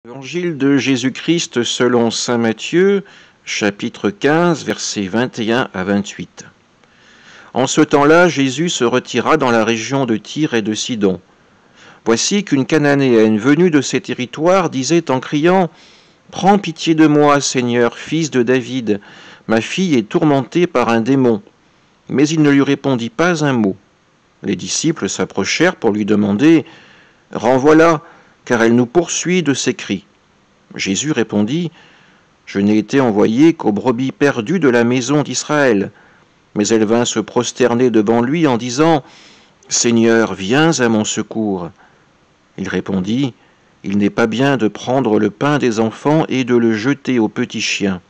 Évangile de Jésus-Christ selon saint Matthieu, chapitre 15, versets 21 à 28. En ce temps-là, Jésus se retira dans la région de Tyr et de Sidon. Voici qu'une Cananéenne venue de ces territoires disait en criant « Prends pitié de moi, Seigneur, fils de David, ma fille est tourmentée par un démon. » Mais il ne lui répondit pas un mot. Les disciples s'approchèrent pour lui demander « Renvoie-la, car elle nous poursuit de ses cris. » Jésus répondit « Je n'ai été envoyé qu'aux brebis perdues de la maison d'Israël. » Mais elle vint se prosterner devant lui en disant « Seigneur, viens à mon secours. » Il répondit « Il n'est pas bien de prendre le pain des enfants et de le jeter aux petits chiens. »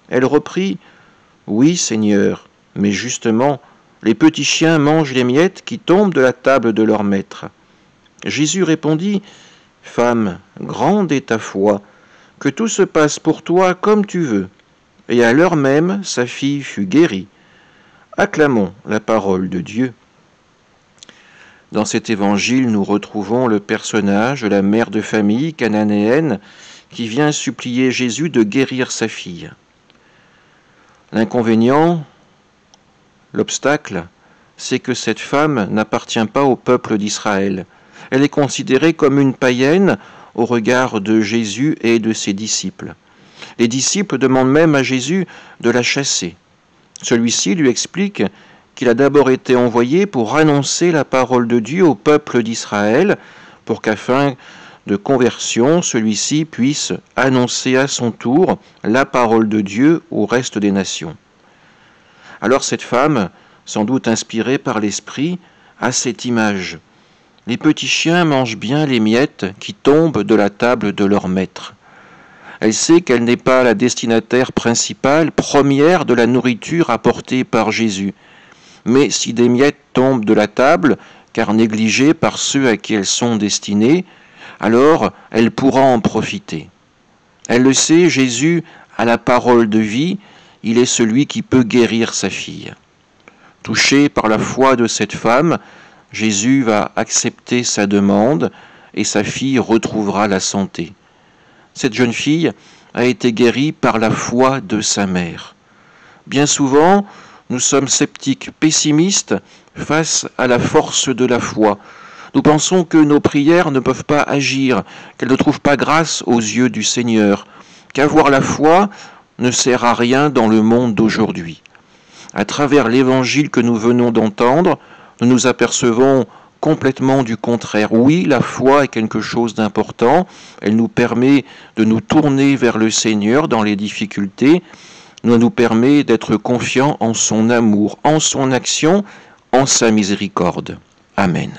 Elle reprit « Oui, Seigneur, mais justement, les petits chiens mangent les miettes qui tombent de la table de leur maître. » Jésus répondit « Femme, grande est ta foi, que tout se passe pour toi comme tu veux. » Et à l'heure même, sa fille fut guérie. Acclamons la parole de Dieu. Dans cet évangile, nous retrouvons le personnage de la mère de famille cananéenne qui vient supplier Jésus de guérir sa fille. L'inconvénient, l'obstacle, c'est que cette femme n'appartient pas au peuple d'Israël. Elle est considérée comme une païenne au regard de Jésus et de ses disciples. Les disciples demandent même à Jésus de la chasser. Celui-ci lui explique qu'il a d'abord été envoyé pour annoncer la parole de Dieu au peuple d'Israël, pour qu'afin de conversion, celui-ci puisse annoncer à son tour la parole de Dieu au reste des nations. Alors cette femme, sans doute inspirée par l'Esprit, a cette image. Les petits chiens mangent bien les miettes qui tombent de la table de leur maître. Elle sait qu'elle n'est pas la destinataire principale, première de la nourriture apportée par Jésus. Mais si des miettes tombent de la table, car négligées par ceux à qui elles sont destinées, alors elle pourra en profiter. Elle le sait, Jésus a la parole de vie, il est celui qui peut guérir sa fille. Touché par la foi de cette femme, Jésus va accepter sa demande et sa fille retrouvera la santé. Cette jeune fille a été guérie par la foi de sa mère. Bien souvent, nous sommes sceptiques, pessimistes face à la force de la foi. Nous pensons que nos prières ne peuvent pas agir, qu'elles ne trouvent pas grâce aux yeux du Seigneur, qu'avoir la foi ne sert à rien dans le monde d'aujourd'hui. À travers l'évangile que nous venons d'entendre, nous nous apercevons complètement du contraire. Oui, la foi est quelque chose d'important. Elle nous permet de nous tourner vers le Seigneur dans les difficultés. Elle nous permet d'être confiants en son amour, en son action, en sa miséricorde. Amen.